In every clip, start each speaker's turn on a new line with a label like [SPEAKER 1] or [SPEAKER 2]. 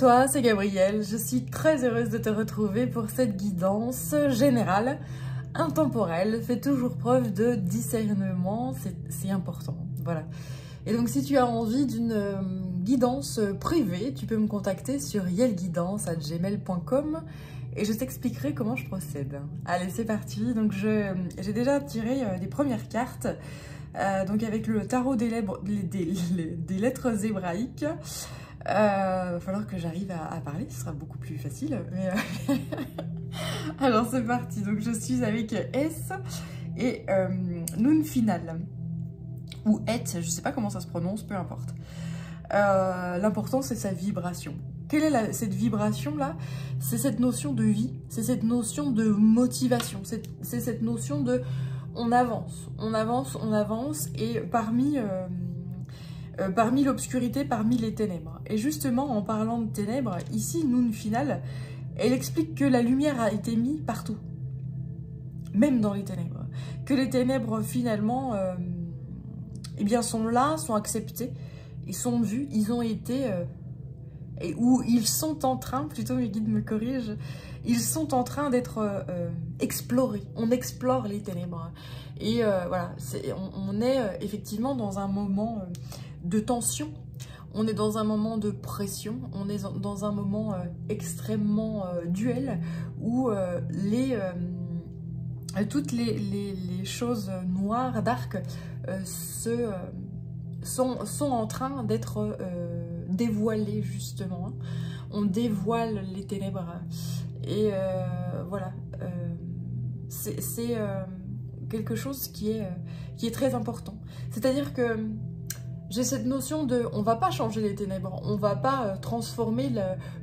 [SPEAKER 1] toi, c'est Gabrielle. Je suis très heureuse de te retrouver pour cette guidance générale, intemporelle, fait toujours preuve de discernement, c'est important, voilà. Et donc si tu as envie d'une guidance privée, tu peux me contacter sur yelguidance@gmail.com et je t'expliquerai comment je procède. Allez, c'est parti. Donc j'ai déjà tiré des premières cartes, donc avec le tarot des lettres hébraïques. Va falloir que j'arrive à parler, ce sera beaucoup plus facile. Mais alors c'est parti. Donc je suis avec S et Nun final. Ou Et, je sais pas comment ça se prononce, peu importe. L'important c'est sa vibration. Quelle est cette vibration-là? C'est cette notion de vie, c'est cette notion de motivation, c'est cette notion de on avance, on avance, on avance, et parmi l'obscurité, parmi les ténèbres. Et justement, en parlant de ténèbres, ici, Nun final, elle explique que la lumière a été mise partout, même dans les ténèbres. Que les ténèbres, finalement, eh bien, sont là, sont acceptés, ils sont vus, ils ont été... ou ils sont en train, plutôt mes guides me corrigent, ils sont en train d'être explorés. On explore les ténèbres. Et voilà, on est effectivement dans un moment de tension, on est dans un moment de pression, on est dans un moment extrêmement duel, où toutes les choses noires, dark, sont en train d'être dévoilées, justement. On dévoile les ténèbres. Et voilà, c'est quelque chose qui est très important. C'est-à-dire que j'ai cette notion de, on va pas changer les ténèbres, on va pas transformer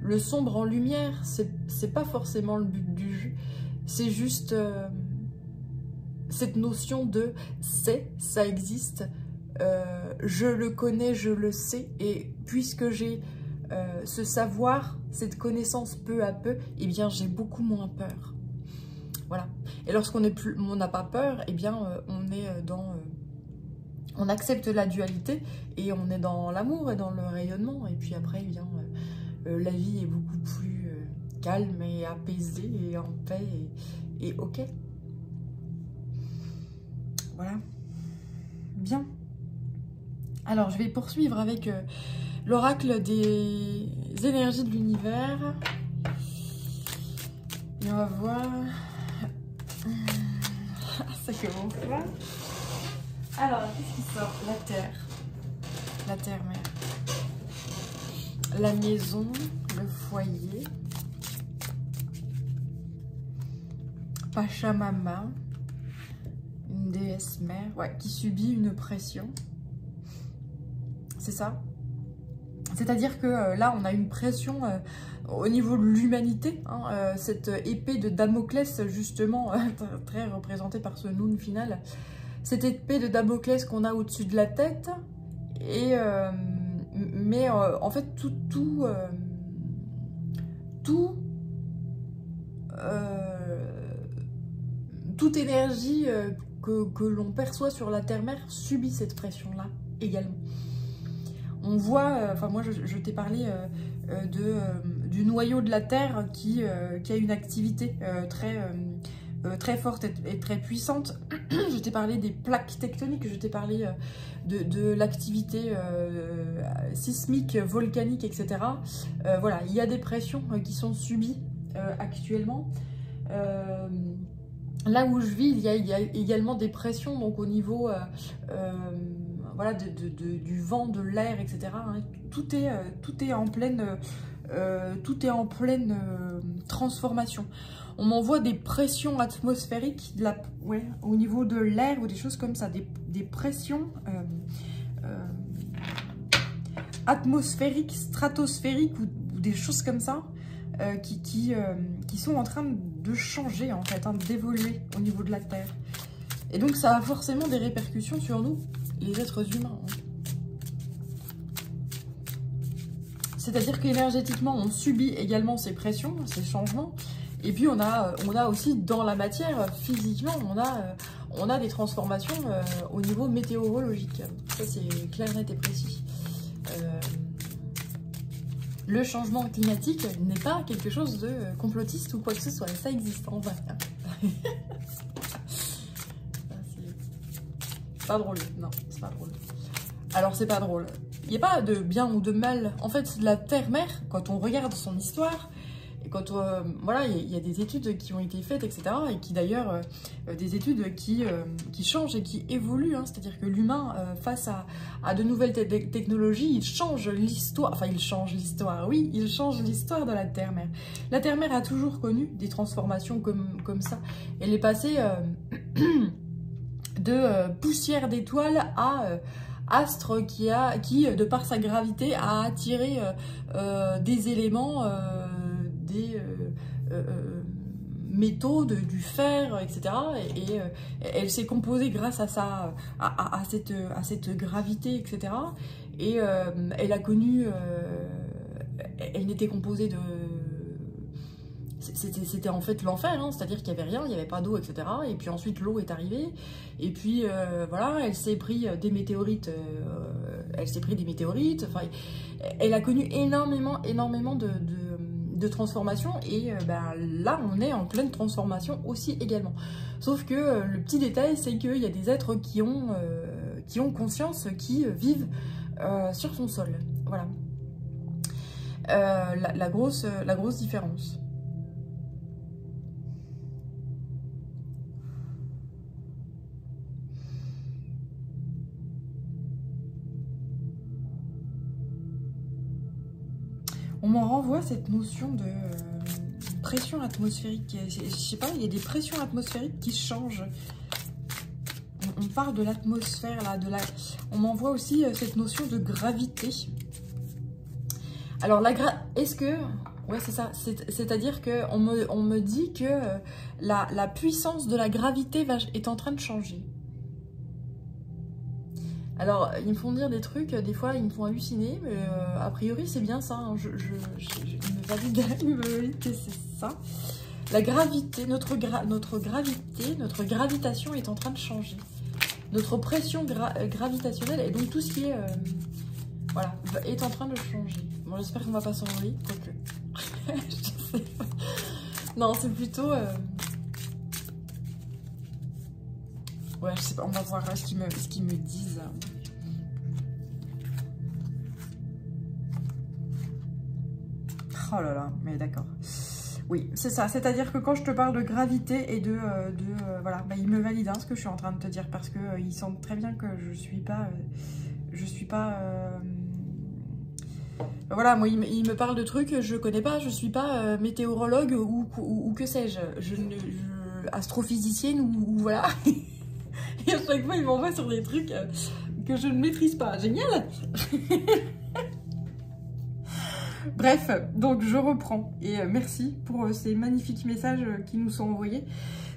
[SPEAKER 1] le sombre en lumière, c'est pas forcément le but du jeu, c'est juste cette notion de ça existe, je le connais, je le sais, et puisque j'ai ce savoir, cette connaissance peu à peu, eh bien j'ai beaucoup moins peur. Voilà. Et lorsqu'on n'a pas peur, eh bien on est dans... on accepte la dualité et on est dans l'amour et dans le rayonnement. Et puis après, eh bien, la vie est beaucoup plus calme et apaisée et en paix et ok. Voilà. Bien. Alors, je vais poursuivre avec l'oracle des énergies de l'univers. Et on va voir... ça commence là. Alors, qu'est-ce qui sort? La terre. La terre-mère. La maison, le foyer. Pachamama. Une déesse mère, ouais, qui subit une pression. C'est ça. C'est-à-dire que là, on a une pression au niveau de l'humanité. Hein, cette épée de Damoclès, justement, très représentée par ce Nun final. Cette épée de Damoclès qu'on a au-dessus de la tête, et mais en fait toute énergie que l'on perçoit sur la terre-mère subit cette pression-là également. On voit, enfin moi je t'ai parlé du noyau de la Terre qui a une activité très forte et très puissante. Je t'ai parlé des plaques tectoniques, je t'ai parlé de l'activité sismique, volcanique, etc. Voilà, il y a des pressions qui sont subies actuellement. Là où je vis, il y a également des pressions, donc au niveau voilà, du vent, de l'air, etc. Hein. Tout est en pleine transformation. On m'envoie des pressions atmosphériques au niveau de l'air ou des choses comme ça, des pressions atmosphériques, stratosphériques ou des choses comme ça qui sont en train de changer, en fait, hein, d'évoluer au niveau de la Terre. Et donc ça a forcément des répercussions sur nous, les êtres humains. Hein. C'est-à-dire qu'énergétiquement, on subit également ces pressions, ces changements. Et puis on a aussi dans la matière, physiquement, on a des transformations au niveau météorologique. Ça c'est clair, net et précis. le changement climatique n'est pas quelque chose de complotiste ou quoi que ce soit. Ça existe en vrai. C'est pas drôle. Non, c'est pas drôle. Alors, c'est pas drôle. Il n'y a pas de bien ou de mal. En fait, la Terre-Mère, quand on regarde son histoire, et quand voilà, il y a des études qui ont été faites, etc. Et qui d'ailleurs, des études qui changent et qui évoluent. Hein, c'est-à-dire que l'humain, face à de nouvelles technologies, il change l'histoire. Enfin, il change l'histoire, oui, il change l'histoire de la Terre-Mère. La Terre-Mère a toujours connu des transformations comme ça. Elle est passée de poussière d'étoiles à astre qui, de par sa gravité, a attiré des éléments, des métaux, du fer, etc. Et elle s'est composée grâce à cette gravité, etc. Et elle a connu... elle n'était composée de... C'était en fait l'enfer, hein, c'est-à-dire qu'il n'y avait rien, il n'y avait pas d'eau, etc. Et puis ensuite l'eau est arrivée, et puis voilà, elle s'est pris des météorites, enfin, elle a connu énormément de transformations, et ben, là on est en pleine transformation aussi également. Sauf que le petit détail, c'est qu'il y a des êtres qui ont conscience, qui vivent sur son sol. Voilà. La grosse différence. On m'en renvoie cette notion de pression atmosphérique. Je sais pas, il y a des pressions atmosphériques qui changent. On parle de l'atmosphère, là, on m'envoie aussi cette notion de gravité. Alors, est-ce que... Ouais, c'est ça. C'est-à-dire qu'on me dit que la puissance de la gravité est en train de changer. Alors, ils me font dire des trucs, des fois ils me font halluciner, mais a priori c'est bien ça, hein. Il me valide que c'est ça. La gravité, notre gravitation est en train de changer. Notre pression gravitationnelle, et donc tout ce qui est, voilà, est en train de changer. Bon, j'espère qu'on va pas s'ennuyer, quoique. Je sais pas. Non, c'est plutôt... Ouais, je sais pas, on va voir ce qu'ils me disent. Oh là là, mais d'accord. Oui, c'est ça. C'est-à-dire que quand je te parle de gravité et voilà, bah, ils me valident hein, ce que je suis en train de te dire, parce que ils sentent très bien que je suis pas... Voilà, moi, ils me parlent de trucs, je connais pas, je suis pas météorologue ou que sais-je. Astrophysicienne ou voilà. Et à chaque fois, ils m'envoient sur des trucs que je ne maîtrise pas. Génial. Bref, donc je reprends. Et merci pour ces magnifiques messages qui nous sont envoyés.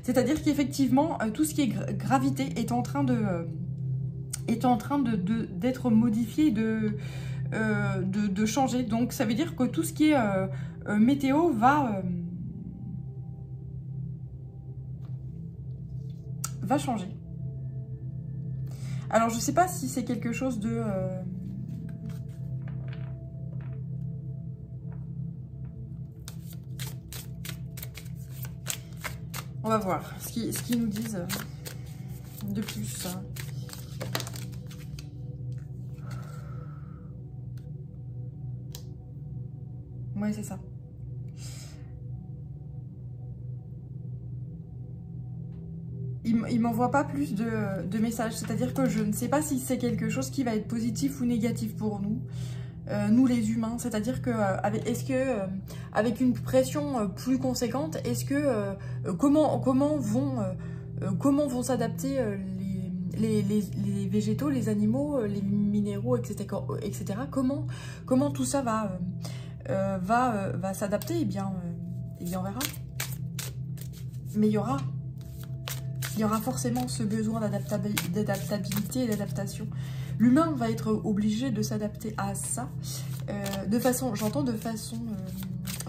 [SPEAKER 1] C'est-à-dire qu'effectivement, tout ce qui est gravité est en train d'être modifié, de changer. Donc ça veut dire que tout ce qui est météo va changer. Alors, je ne sais pas si c'est quelque chose de... On va voir ce qu'ils nous disent de plus. Ouais, c'est ça. Il m'envoie pas plus de messages, c'est-à-dire que je ne sais pas si c'est quelque chose qui va être positif ou négatif pour nous, nous les humains. C'est-à-dire que avec une pression plus conséquente, est-ce que comment vont s'adapter les végétaux, les animaux, les minéraux, etc. Comment tout ça va s'adapter? Eh bien, on verra. Mais il y aura forcément ce besoin d'adaptabilité et d'adaptation. L'humain va être obligé de s'adapter à ça de façon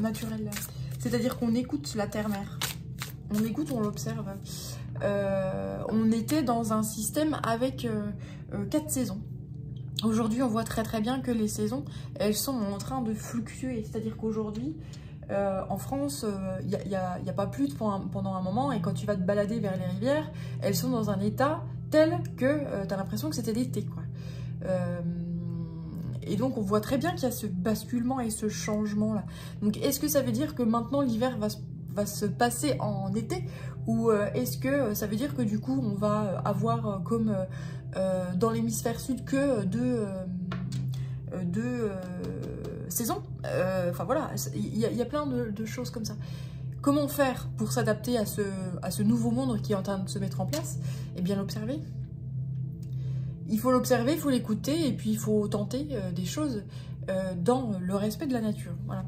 [SPEAKER 1] naturelle. C'est-à-dire qu'on écoute la Terre-Mère. On écoute, on l'observe. On était dans un système avec 4 saisons. Aujourd'hui, on voit très bien que les saisons, elles sont en train de fluctuer. C'est-à-dire qu'aujourd'hui, en France, il n'y a pas plu pendant un moment, et quand tu vas te balader vers les rivières, elles sont dans un état tel que tu as l'impression que c'était l'été, quoi. Et donc, on voit très bien qu'il y a ce basculement et ce changement-là. Donc, est-ce que ça veut dire que maintenant, l'hiver va se passer en été, ou est-ce que ça veut dire que du coup, on va avoir comme dans l'hémisphère sud que deux saisons? Enfin voilà, il y a plein de choses comme ça. Comment faire pour s'adapter à ce nouveau monde qui est en train de se mettre en place? Eh bien, l'observer. Il faut l'observer, il faut l'écouter, et puis il faut tenter des choses dans le respect de la nature. Voilà.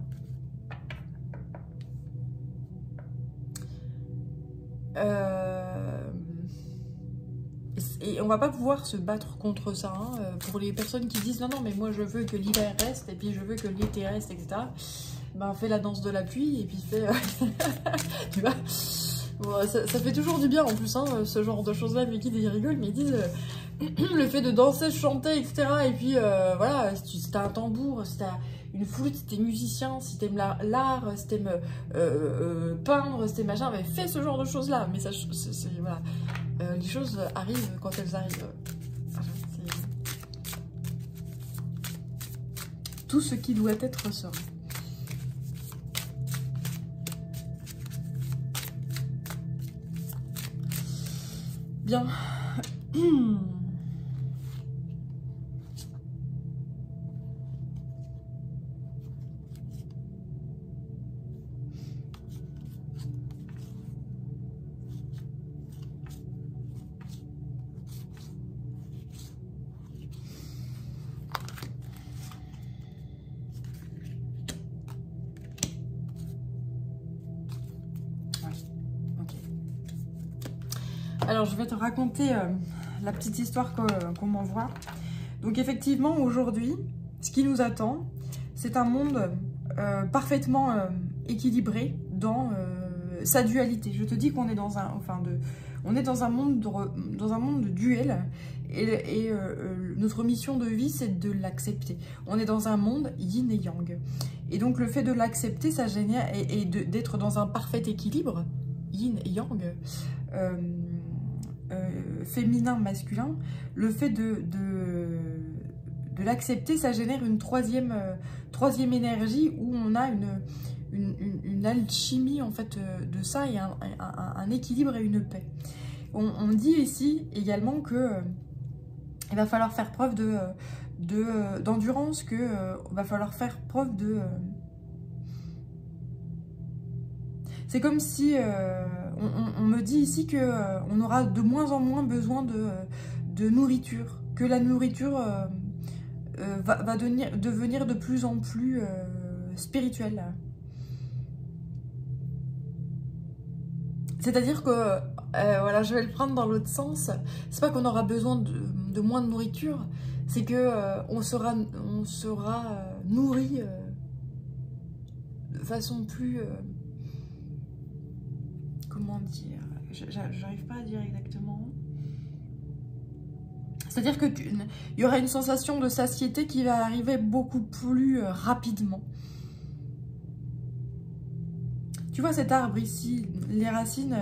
[SPEAKER 1] Et on va pas pouvoir se battre contre ça, hein, pour les personnes qui disent non, mais moi je veux que l'hiver reste, et puis je veux que l'été reste, etc. Ben, fais la danse de la pluie, et puis fais... tu vois, bon, ça fait toujours du bien en plus, hein, ce genre de choses-là. Mais ils rigolent, mais ils disent le fait de danser, chanter, etc. Et puis voilà, si t'as un tambour, si t'as une flûte, si t'es musicien, si t'aimes l'art, si t'aimes peindre, si t'aimes machin, mais fais ce genre de choses-là. Mais ça, voilà. Les choses arrivent quand elles arrivent. Tout ce qui doit être sera. Bien. Alors, je vais te raconter la petite histoire qu'on m'envoie. Donc, effectivement, aujourd'hui, ce qui nous attend, c'est un monde parfaitement équilibré dans sa dualité. Je te dis qu'on est dans un, on est dans un monde de duel, et notre mission de vie, c'est de l'accepter. On est dans un monde yin et yang. Et donc, le fait de l'accepter, ça génère, et d'être dans un parfait équilibre, yin et yang, féminin, masculin, le fait de l'accepter, ça génère une troisième énergie, où on a une alchimie en fait de ça, et un équilibre et une paix. On dit ici également que il va falloir faire preuve d'endurance, que va falloir faire preuve de... C'est comme si on me dit ici que on aura de moins en moins besoin de nourriture, que la nourriture va devenir de plus en plus spirituelle. C'est-à-dire que, voilà, je vais le prendre dans l'autre sens, c'est pas qu'on aura besoin de moins de nourriture, c'est que on sera nourri de façon plus... comment dire, j'arrive pas à dire exactement. C'est-à-dire que il y aura une sensation de satiété qui va arriver beaucoup plus rapidement. Tu vois cet arbre ici, les racines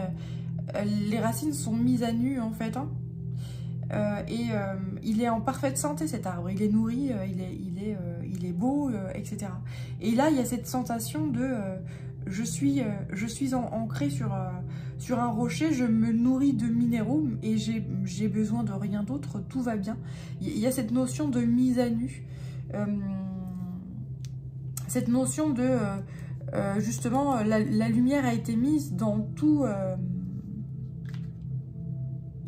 [SPEAKER 1] sont mises à nu en fait, hein. Il est en parfaite santé, cet arbre. Il est nourri, il est beau, etc. Et là, il y a cette sensation de je suis ancrée sur un rocher, je me nourris de minéraux et j'ai besoin de rien d'autre, tout va bien. Il y a cette notion de mise à nu, cette notion de justement la lumière a été mise dans tout,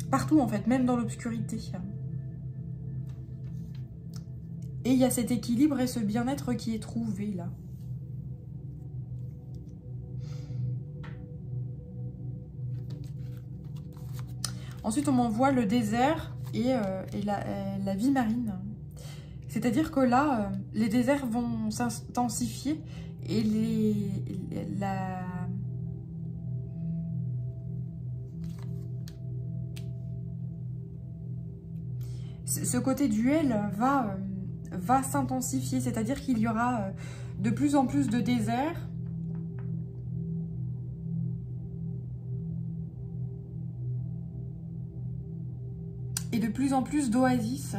[SPEAKER 1] partout en fait, même dans l'obscurité. Et il y a cet équilibre et ce bien-être qui est trouvé là. Ensuite, on m'envoie le désert et la vie marine. C'est-à-dire que là, les déserts vont s'intensifier et ce côté duel va s'intensifier, c'est-à-dire qu'il y aura de plus en plus de déserts. Et de plus en plus d'oasis.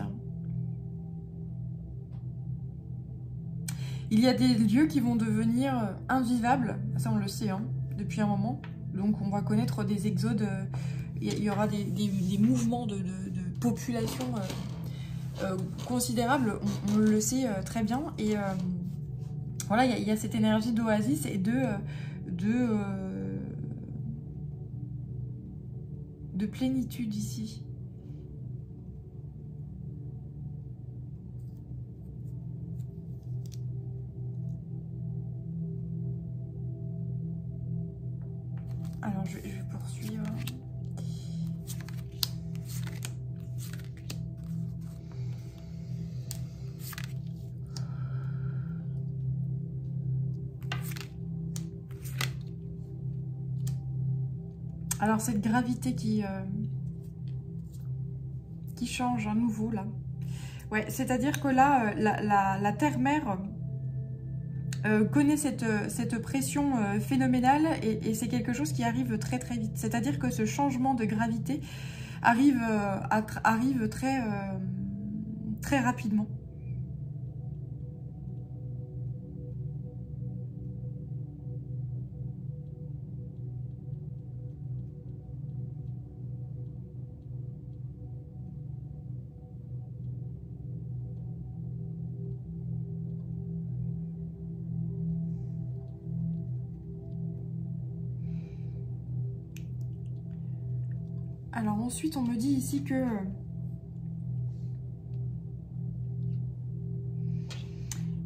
[SPEAKER 1] Il y a des lieux qui vont devenir invivables, ça on le sait, hein, depuis un moment. Donc on va connaître des exodes, il y aura des mouvements de population considérables, on le sait très bien. Et voilà, il y a cette énergie d'oasis et de plénitude ici. Alors, je vais poursuivre. Alors, cette gravité qui change à nouveau, là. Ouais, c'est-à-dire que là, la Terre-Mère connaît cette pression phénoménale et c'est quelque chose qui arrive très très vite. C'est-à-dire que ce changement de gravité arrive très, très rapidement. Alors ensuite, on me dit ici que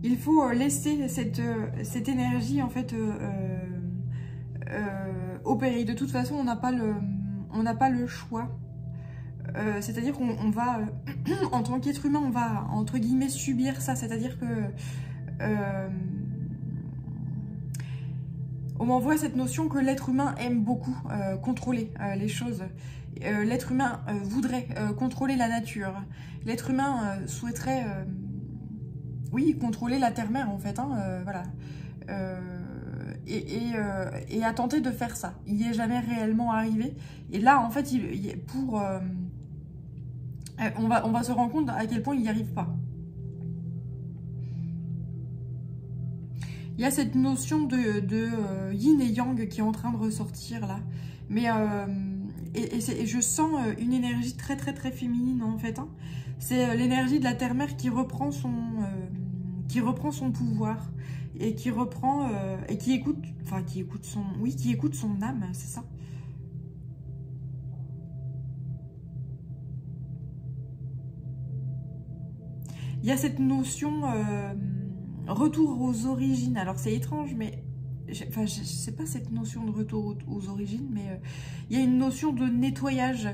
[SPEAKER 1] il faut laisser cette énergie en fait opérer. De toute façon, on n'a pas le choix. C'est-à-dire qu'on va, en tant qu'être humain, on va entre guillemets subir ça. C'est-à-dire que on m'envoie cette notion que l'être humain aime beaucoup contrôler les choses. L'être humain voudrait contrôler la nature. L'être humain souhaiterait, oui, contrôler la terre-mère en fait. Voilà. Et a tenté de faire ça. Il n'y est jamais réellement arrivé. Et là, en fait, on va se rendre compte à quel point il n'y arrive pas. Il y a cette notion de yin et yang qui est en train de ressortir là. Mais et je sens une énergie très très très féminine en fait. C'est l'énergie de la terre-mère qui reprend son pouvoir et qui reprend et qui écoute son âme, c'est ça. Il y a cette notion retour aux origines. Alors c'est étrange, mais enfin, je sais pas cette notion de retour aux origines, mais il y a une notion de nettoyage.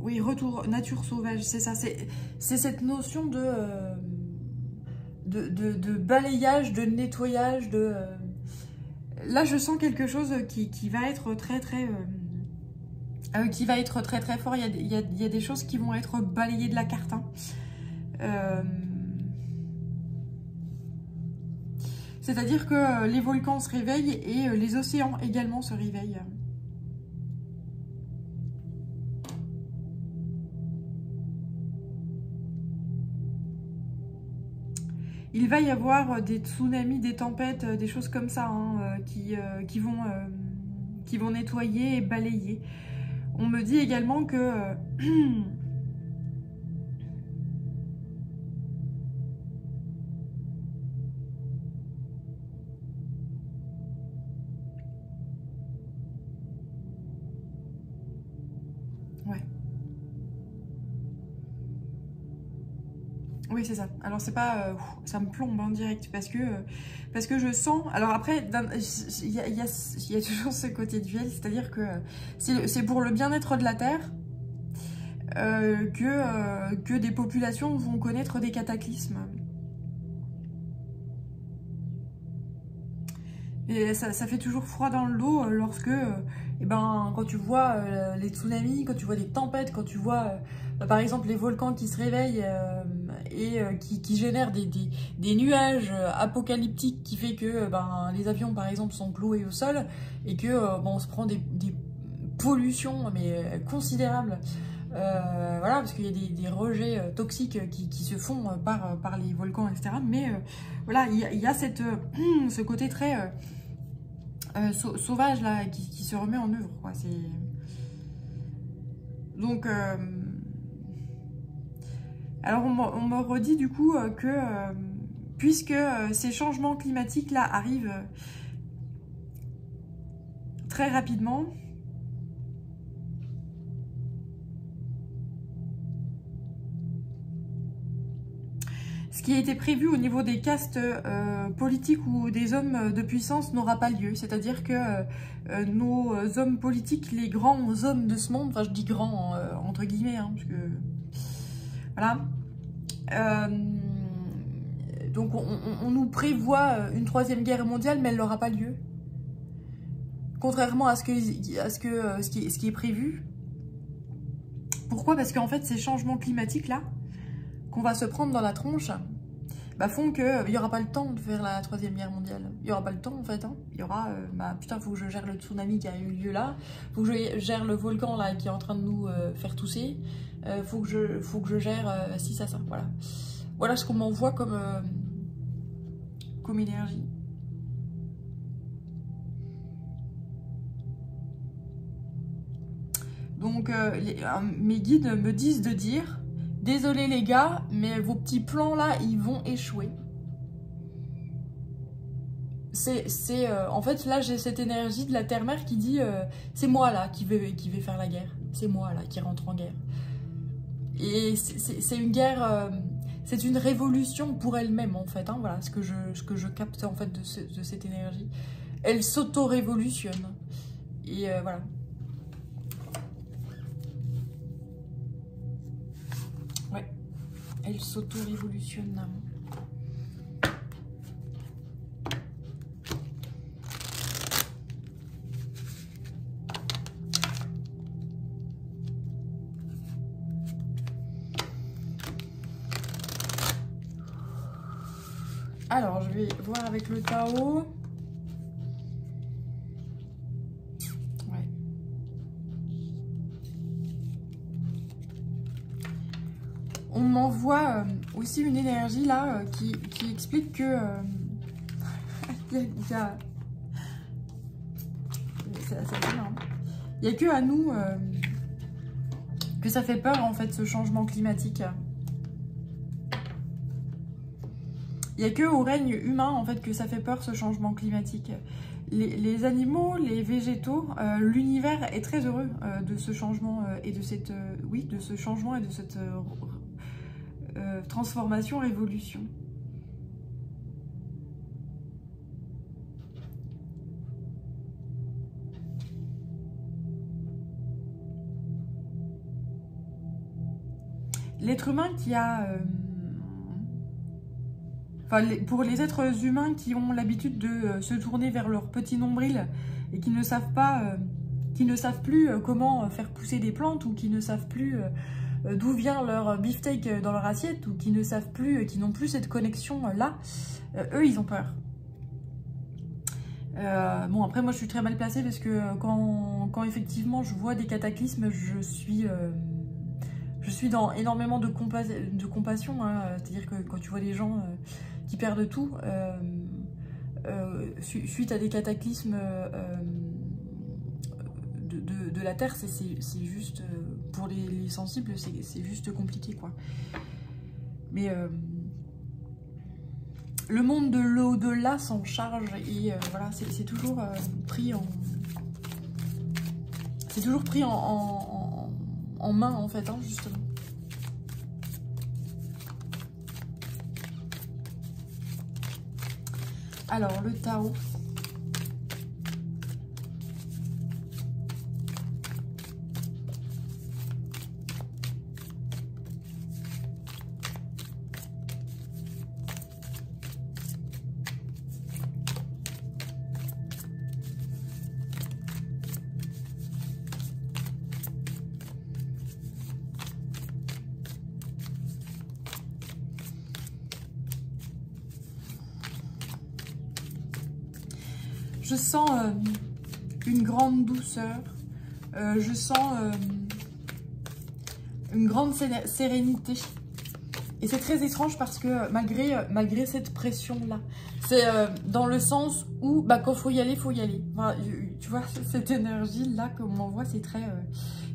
[SPEAKER 1] Oui, retour nature sauvage, c'est ça. C'est cette notion de balayage, de nettoyage. Là, je sens quelque chose qui va être très très fort. Il y a des choses qui vont être balayées de la carte. C'est-à-dire que les volcans se réveillent et les océans également se réveillent. Il va y avoir des tsunamis, des tempêtes, des choses comme ça qui vont nettoyer et balayer. On me dit également que ouais. Oui, c'est ça. Alors, c'est pas... ça me plombe en direct parce que je sens... Alors après, il y a toujours ce côté duel, c'est-à-dire que c'est pour le bien-être de la Terre que des populations vont connaître des cataclysmes. Et ça fait toujours froid dans le dos lorsque, eh ben, quand tu vois les tsunamis, quand tu vois des tempêtes, quand tu vois, par exemple, les volcans qui se réveillent et qui génèrent des nuages apocalyptiques qui fait que ben, les avions, par exemple, sont cloués au sol et que bon, on se prend des pollutions mais considérables. Voilà, parce qu'il y a des rejets toxiques qui se font par les volcans, etc. Mais voilà, il y a ce côté très sauvage là qui se remet en œuvre, quoi. Donc, alors on me redit du coup que puisque ces changements climatiques là arrivent très rapidement, ce qui a été prévu au niveau des castes politiques ou des hommes de puissance n'aura pas lieu. C'est-à-dire que nos hommes politiques, les grands hommes de ce monde, enfin je dis grands entre guillemets, hein, parce que voilà. Donc on nous prévoit une troisième guerre mondiale, mais elle n'aura pas lieu. Contrairement à ce qui est prévu. Pourquoi? Parce qu'en fait, ces changements climatiques-là, qu'on va se prendre dans la tronche, bah, font qu'il n'y aura pas le temps de faire la troisième guerre mondiale. Il n'y aura pas le temps en fait. Hein. Il y aura, putain, faut que je gère le tsunami qui a eu lieu là. Faut que je gère le volcan là qui est en train de nous faire tousser. Faut que je gère ci, ça. Voilà. Voilà ce qu'on m'envoie comme énergie. Donc mes guides me disent de dire: désolé les gars, mais vos petits plans là, ils vont échouer. En fait, là, j'ai cette énergie de la terre-mère qui dit c'est moi là qui vais faire la guerre. C'est moi là qui rentre en guerre. Et c'est une guerre, c'est une révolution pour elle-même en fait. Hein, voilà ce que je capte en fait de cette énergie. Elle s'auto-révolutionne. Et voilà. Ouais. Elle s'auto-révolutionne. Alors, je vais voir avec le Tao. Ouais. On m'envoie aussi une énergie là qui explique que il y a que à nous que ça fait peur en fait ce changement climatique. Il n'y a que au règne humain en fait que ça fait peur ce changement climatique. Les animaux, les végétaux, l'univers est très heureux de ce changement et de cette de ce changement et de cette transformation, révolution. L'être humain qui a pour les êtres humains qui ont l'habitude de se tourner vers leur petit nombril et qui ne savent pas, qui ne savent plus comment faire pousser des plantes ou qui ne savent plus d'où vient leur beefsteak dans leur assiette ou qui ne savent plus, qui n'ont plus cette connexion là, eux ils ont peur. Bon après moi je suis très mal placée parce que quand effectivement je vois des cataclysmes, je suis dans énormément de compassion, hein. C'est-à-dire que quand tu vois des gens qui perdent tout suite à des cataclysmes de la Terre, c'est juste, pour les sensibles, c'est juste compliqué, quoi. Mais le monde de l'au-delà s'en charge et voilà, c'est toujours pris en... C'est toujours pris en main, en fait, hein, justement. Alors, le Tao. je sens une grande douceur, je sens une grande sérénité. Et c'est très étrange parce que malgré cette pression-là, c'est dans le sens où bah, quand il faut y aller, il faut y aller. Enfin, tu vois, cette énergie-là qu'on m'envoie, c'est très...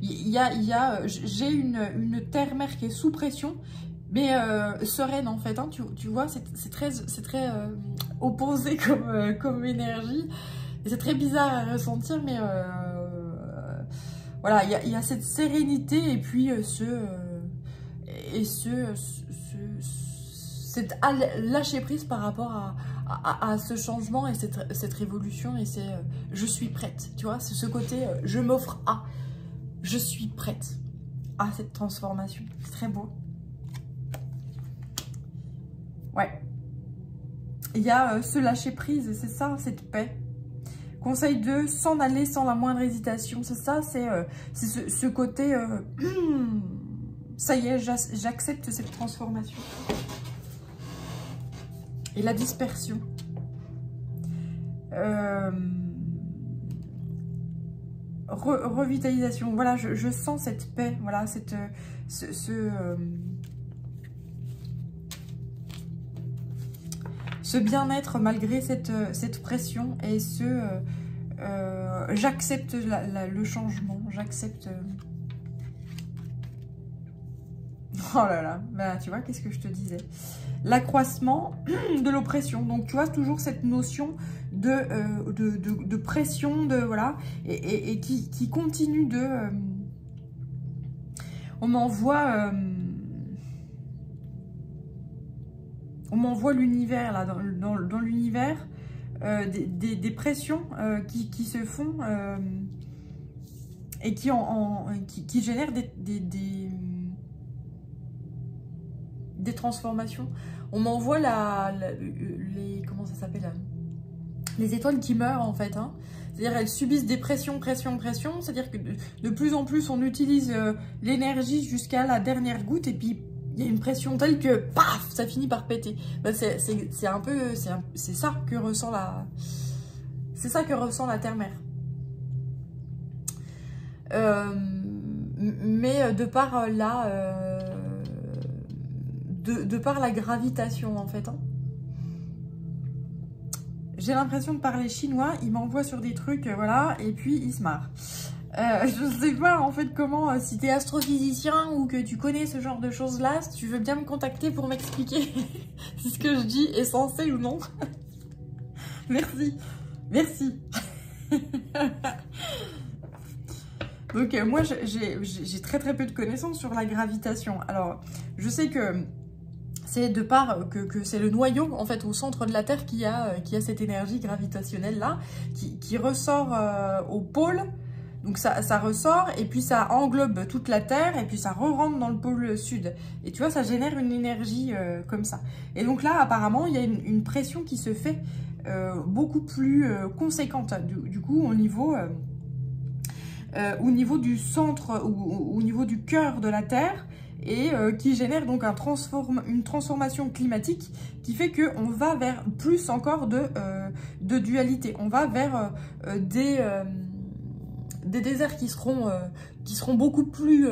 [SPEAKER 1] j'ai une terre-mère qui est sous pression, mais sereine en fait. Hein, tu vois, c'est très opposé comme énergie. Et c'est très bizarre à ressentir, mais voilà, il y a cette sérénité et puis cette lâcher prise par rapport à ce changement et cette révolution, et c'est je suis prête, tu vois, c'est ce côté je m'offre à, je suis prête à cette transformation. C'est très beau. Ouais, il y a ce lâcher prise, c'est ça, cette paix. Conseil 2, s'en aller sans la moindre hésitation, c'est ça, c'est ce côté ça y est, j'accepte cette transformation. Et la dispersion. Revitalisation. Voilà, je sens cette paix. Voilà, ce bien-être malgré cette pression. Et j'accepte le changement. J'accepte... Oh là là, bah, tu vois, qu'est-ce que je te disais? L'accroissement de l'oppression. Donc, tu vois, toujours cette notion de pression, voilà, et qui continue de... on m'envoie l'univers, là, dans l'univers, des pressions qui se font et qui génèrent des transformations. On m'envoie les comment ça s'appelle, les étoiles qui meurent en fait, hein. C'est-à-dire elles subissent des pressions, c'est-à-dire que de plus en plus on utilise l'énergie jusqu'à la dernière goutte, et puis il y a une pression telle que paf, ça finit par péter. Ben, c'est un peu, c'est ça que ressent la Terre-Mère. Mais de par de par la gravitation en fait, hein. J'ai l'impression de parler chinois, il m'envoie sur des trucs, voilà, et puis il se marre. Je sais pas en fait comment, si t'es astrophysicien ou que tu connais ce genre de choses là, si tu veux bien me contacter pour m'expliquer si ce que je dis est sensé ou non. Merci, merci. Donc moi j'ai très peu de connaissances sur la gravitation. Alors je sais que c'est de part que c'est le noyau en fait au centre de la Terre qui a cette énergie gravitationnelle là qui ressort au pôle. Donc ça ressort et puis ça englobe toute la Terre et puis ça re-rentre dans le pôle sud. Et tu vois, ça génère une énergie comme ça. Et donc là apparemment il y a une pression qui se fait beaucoup plus conséquente du coup au niveau du centre ou au niveau du cœur de la Terre, et qui génère donc une transformation climatique qui fait qu'on va vers plus encore de dualité. On va vers des déserts qui seront beaucoup plus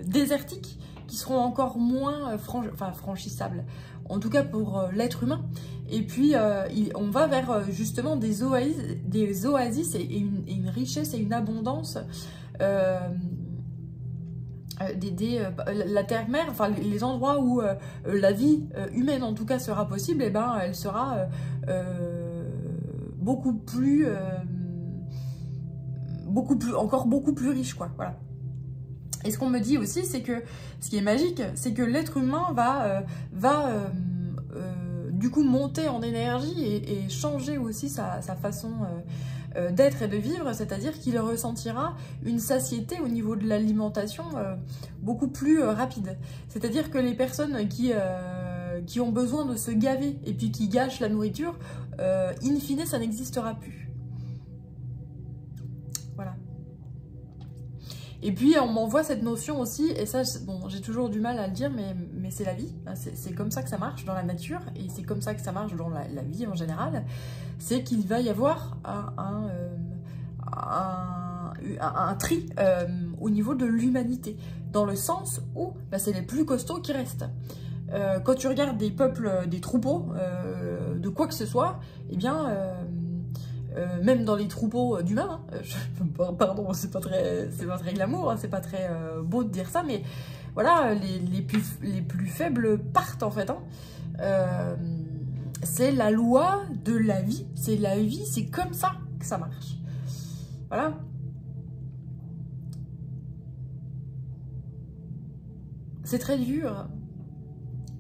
[SPEAKER 1] désertiques, qui seront encore moins franchissables, en tout cas pour l'être humain. Et puis on va vers justement des oasis et une richesse et une abondance. La terre-mère, enfin les endroits où la vie humaine en tout cas sera possible, et ben elle sera encore beaucoup plus riche, quoi. Voilà. Et ce qu'on me dit aussi, c'est que ce qui est magique, c'est que l'être humain va du coup monter en énergie et changer aussi sa façon d'être et de vivre, c'est-à-dire qu'il ressentira une satiété au niveau de l'alimentation beaucoup plus rapide. C'est-à-dire que les personnes qui ont besoin de se gaver et puis qui gâchent la nourriture, in fine, ça n'existera plus. Voilà. Et puis on m'envoie cette notion aussi, et ça, bon, j'ai toujours du mal à le dire, mais c'est la vie, c'est comme ça que ça marche dans la nature, et c'est comme ça que ça marche dans la vie en général, c'est qu'il va y avoir un tri au niveau de l'humanité, dans le sens où bah, c'est les plus costauds qui restent. Quand tu regardes des peuples, des troupeaux, de quoi que ce soit, eh bien, même dans les troupeaux d'humains, pardon, c'est pas très glamour, hein, c'est pas très beau de dire ça, mais voilà, les plus faibles partent en fait. Hein. C'est la loi de la vie, c'est la vie, c'est comme ça que ça marche. Voilà. C'est très dur,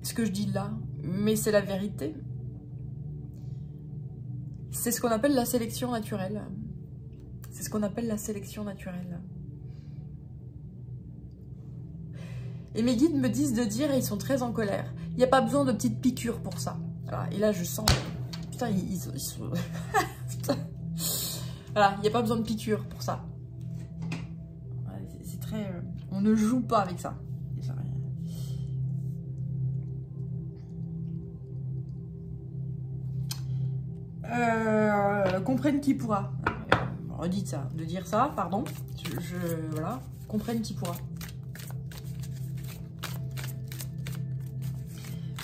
[SPEAKER 1] ce que je dis là, mais c'est la vérité. C'est ce qu'on appelle la sélection naturelle. C'est ce qu'on appelle la sélection naturelle. Et mes guides me disent de dire, et ils sont très en colère, il n'y a pas besoin de petites piqûres pour ça. Voilà, et là, je sens... Putain, ils sont... Putain. Voilà, il n'y a pas besoin de piqûres pour ça. C'est très... on ne joue pas avec ça. Comprenne qui pourra. Redites ça, de dire ça, pardon. Voilà, comprenne qui pourra.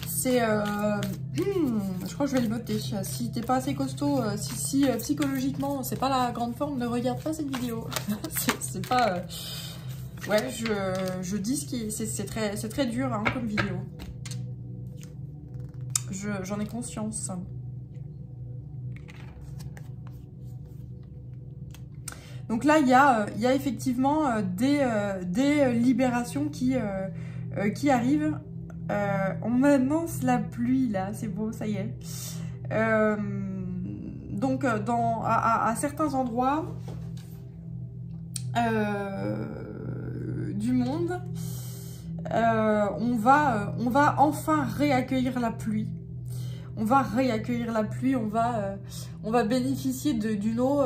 [SPEAKER 1] C'est... je crois que je vais le noter. Si t'es pas assez costaud, si psychologiquement c'est pas la grande forme, ne regarde pas cette vidéo. c'est pas... Ouais, je dis ce qui... C'est très dur hein, comme vidéo. J'en ai conscience. Donc là, il y a effectivement des libérations qui arrivent. On m'annonce la pluie, là. C'est beau, ça y est. Donc, à certains endroits du monde, on va enfin réaccueillir la pluie. On va réaccueillir la pluie. On va bénéficier d'une eau...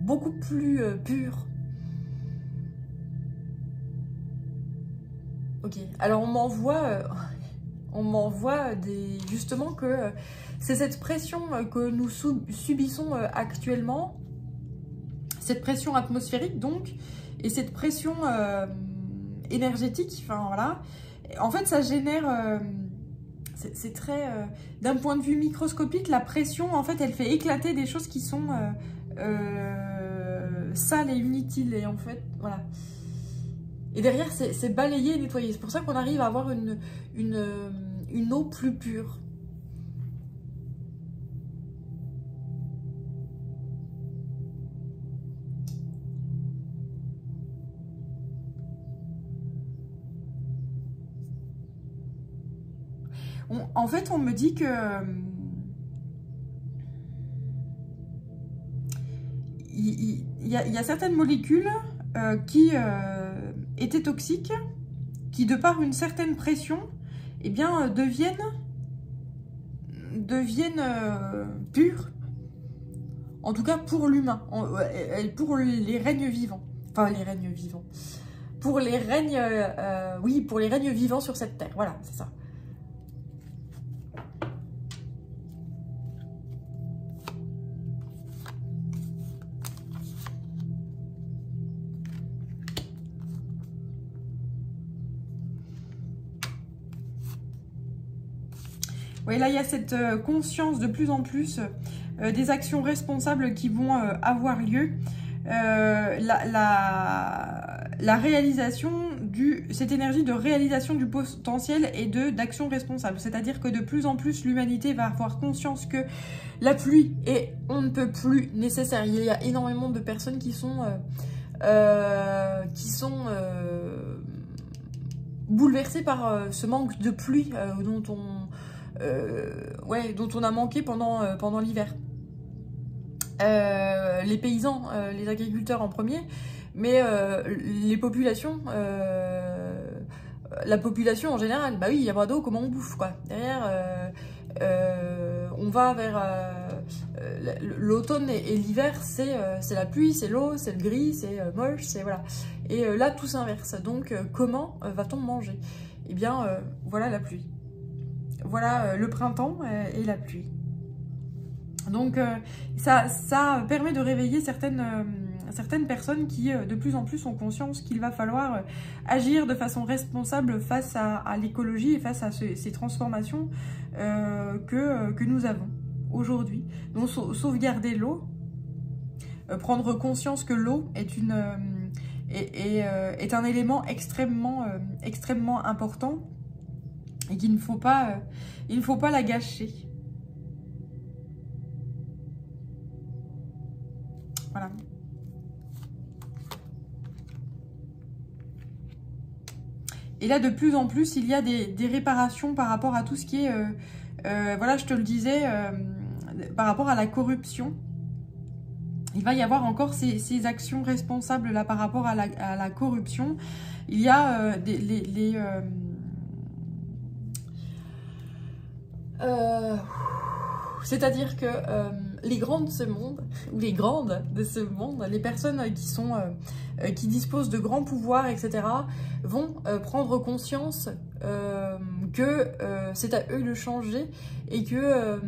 [SPEAKER 1] beaucoup plus pure. Ok, alors on m'envoie justement que c'est cette pression que nous subissons actuellement, cette pression atmosphérique donc, et cette pression énergétique, enfin voilà, en fait ça génère... c'est très... d'un point de vue microscopique, la pression, en fait, elle fait éclater des choses qui sont sales et inutiles. Et en fait, voilà. Et derrière, c'est balayé et nettoyé. C'est pour ça qu'on arrive à avoir une eau plus pure. En fait, on me dit que il y a certaines molécules qui étaient toxiques, qui de par une certaine pression, eh bien, deviennent pures. En tout cas pour l'humain, pour les règnes vivants. Enfin, les règnes vivants. Pour les règnes, oui, pour les règnes vivants sur cette terre. Voilà, c'est ça. Oui, là, il y a cette conscience de plus en plus des actions responsables qui vont avoir lieu. La réalisation cette énergie de réalisation du potentiel et d'action responsable. C'est-à-dire que de plus en plus, l'humanité va avoir conscience que la pluie est on ne peut plus nécessaire. Il y a énormément de personnes qui sont bouleversées par ce manque de pluie dont on a manqué pendant l'hiver. Les paysans, les agriculteurs en premier, mais les populations, la population en général, bah oui, il n'y a pas d'eau, comment on bouffe quoi. Derrière, on va vers l'automne et l'hiver, c'est la pluie, c'est l'eau, c'est le gris, c'est moche, c'est voilà. Et là, tout s'inverse. Donc, comment va-t-on manger? Eh bien, voilà la pluie. Voilà le printemps et la pluie. Donc, ça permet de réveiller certaines personnes qui, de plus en plus, ont conscience qu'il va falloir agir de façon responsable face à l'écologie et face à ces transformations que nous avons aujourd'hui. Donc, sauvegarder l'eau, prendre conscience que l'eau est un élément extrêmement important et qu'il ne faut pas la gâcher. Voilà. Et là, de plus en plus, il y a des réparations par rapport à tout ce qui est, voilà, je te le disais, par rapport à la corruption. Il va y avoir encore ces actions responsables là par rapport à la corruption. Il y a c'est-à-dire que les grands de ce monde, ou les grandes de ce monde, les personnes qui disposent de grands pouvoirs, etc., vont prendre conscience que c'est à eux de changer et que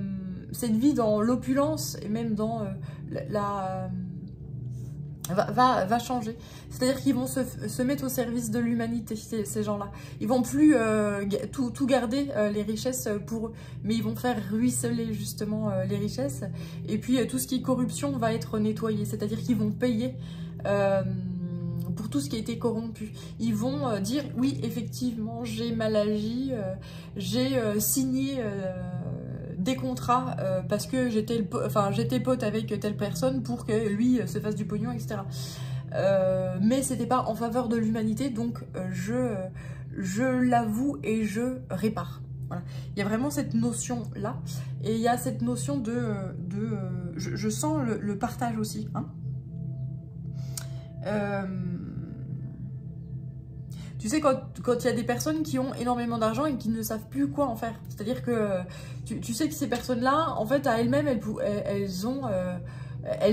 [SPEAKER 1] cette vie dans l'opulence et même dans va changer. C'est-à-dire qu'ils vont se mettre au service de l'humanité, ces gens-là. Ils vont plus tout garder, les richesses pour eux, mais ils vont faire ruisseler justement les richesses. Et puis tout ce qui est corruption va être nettoyé, c'est-à-dire qu'ils vont payer pour tout ce qui a été corrompu. Ils vont dire, oui, effectivement, j'ai mal agi, j'ai signé des contrats parce que j'étais pote avec telle personne pour que lui se fasse du pognon, etc. Mais c'était pas en faveur de l'humanité, donc je l'avoue et je répare. Voilà. Il y a vraiment cette notion-là, et il y a cette notion je sens le partage aussi. Hein. Tu sais, quand il y a des personnes qui ont énormément d'argent et qui ne savent plus quoi en faire. C'est-à-dire que tu sais que ces personnes-là, en fait, à elles-mêmes, elles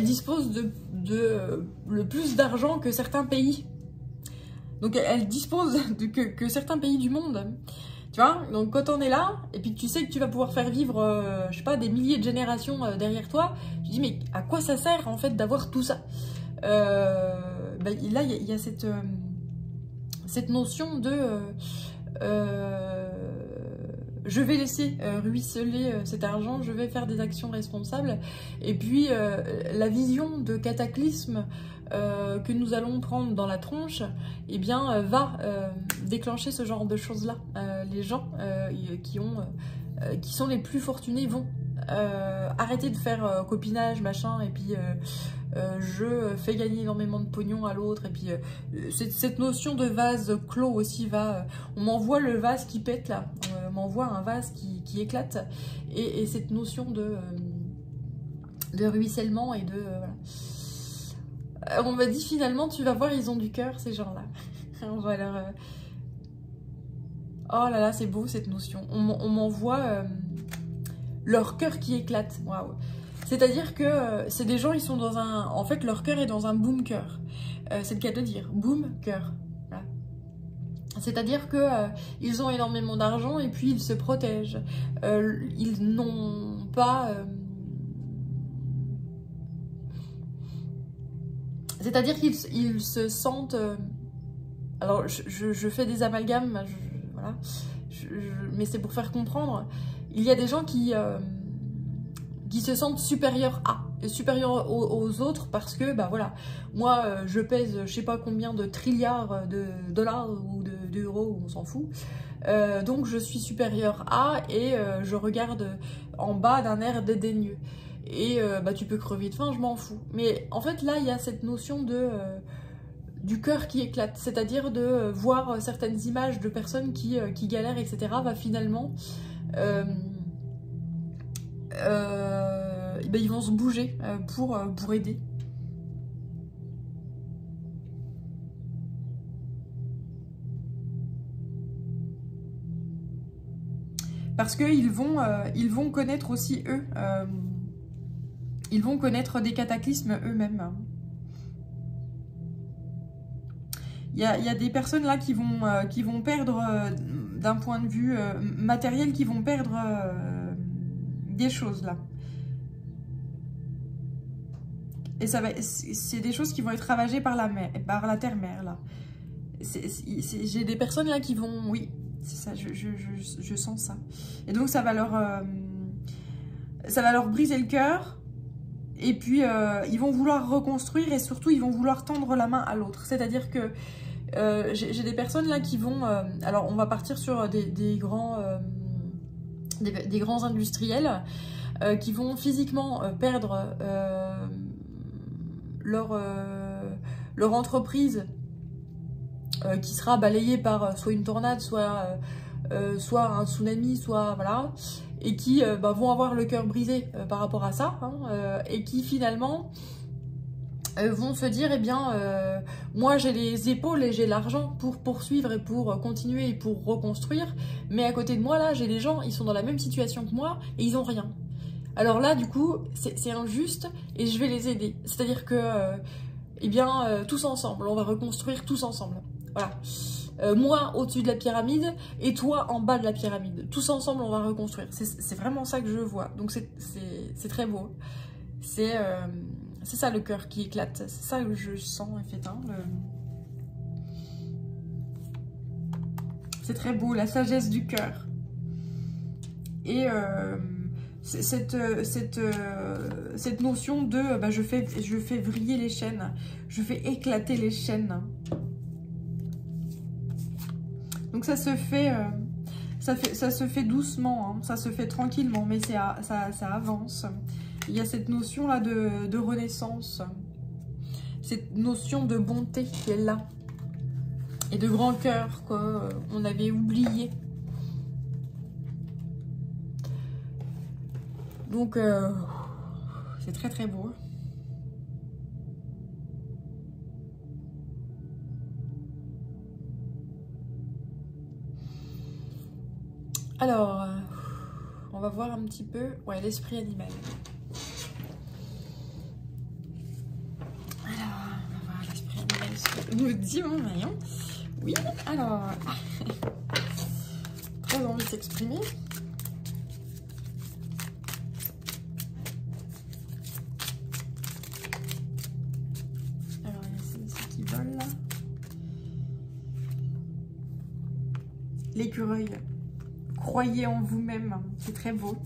[SPEAKER 1] disposent de le plus d'argent que certains pays. Donc, elles disposent que certains pays du monde. Tu vois? Donc, quand on est là, et puis tu sais que tu vas pouvoir faire vivre, je sais pas, des milliers de générations derrière toi, tu te dis, mais à quoi ça sert, en fait, d'avoir tout ça? Là, il y a cette notion de je vais laisser ruisseler cet argent, je vais faire des actions responsables. Et puis la vision de cataclysme que nous allons prendre dans la tronche, eh bien, va déclencher ce genre de choses-là. Les gens qui sont les plus fortunés vont arrêter de faire copinage, machin, et puis je fais gagner énormément de pognon à l'autre, et puis cette notion de vase clos aussi va... on m'envoie le vase qui pète là, on m'envoie un vase qui éclate, et cette notion de ruissellement et de... voilà. On m'a dit finalement, tu vas voir, ils ont du cœur ces gens-là. On va leur... oh là là, c'est beau cette notion. On m'envoie leur cœur qui éclate. Waouh. C'est-à-dire que c'est des gens, ils sont dans un... En fait, leur cœur est dans un boom cœur. C'est le cas de dire. Boom cœur. Voilà. C'est-à-dire que ils ont énormément d'argent et puis ils se protègent. Ils n'ont pas... c'est-à-dire qu'ils se sentent... alors, je fais des amalgames, voilà. Mais c'est pour faire comprendre. Il y a des gens qui se sentent supérieurs aux autres parce que, bah voilà, moi je pèse je sais pas combien de trilliards de dollars ou d'euros, on s'en fout. Donc je suis supérieur à, et je regarde en bas d'un air dédaigneux. Et bah tu peux crever de faim, je m'en fous. Mais en fait là, il y a cette notion du cœur qui éclate, c'est-à-dire de voir certaines images de personnes qui galèrent, etc. va finalement... ben ils vont se bouger pour aider. Parce qu'ils vont connaître aussi, eux, ils vont connaître des cataclysmes eux-mêmes. Il y a des personnes là qui vont perdre, d'un point de vue matériel, qui vont perdre des choses là. Et c'est des choses qui vont être ravagées par la terre-mère là. J'ai des personnes là qui vont, oui, c'est ça, je sens ça. Et donc ça va leur briser le cœur. Et puis ils vont vouloir reconstruire et surtout ils vont vouloir tendre la main à l'autre. C'est-à-dire que j'ai des personnes là qui vont... alors on va partir sur des grands industriels qui vont physiquement perdre leur entreprise qui sera balayée par soit une tornade, soit un tsunami, soit voilà, et qui vont avoir le cœur brisé par rapport à ça, hein, et qui finalement vont se dire, eh bien, moi j'ai les épaules et j'ai l'argent pour poursuivre et pour continuer et pour reconstruire, mais à côté de moi, là, j'ai des gens, ils sont dans la même situation que moi et ils ont rien. Alors là, du coup, c'est injuste et je vais les aider. C'est-à-dire que, eh bien, tous ensemble, on va reconstruire tous ensemble. Voilà. Moi au-dessus de la pyramide et toi en bas de la pyramide. Tous ensemble, on va reconstruire. C'est vraiment ça que je vois. Donc c'est très beau. C'est ça le cœur qui éclate. C'est ça que je sens, en fait. Hein, c'est très beau, la sagesse du cœur. Et cette notion de je fais vriller les chaînes, je fais éclater les chaînes. Donc ça se fait doucement, hein, ça se fait tranquillement, mais ça avance. Il y a cette notion là de renaissance, cette notion de bonté qui est là, et de grand cœur qu'on avait oublié. Donc c'est très très beau. Alors, on va voir un petit peu, ouais, l'esprit animal. Alors, on va voir l'esprit animal, ce que nous dit mon maillon. Oui, alors, très envie de s'exprimer. Alors, il y a celle-ci qui vole là. L'écureuil. Croyez en vous-même, c'est très beau.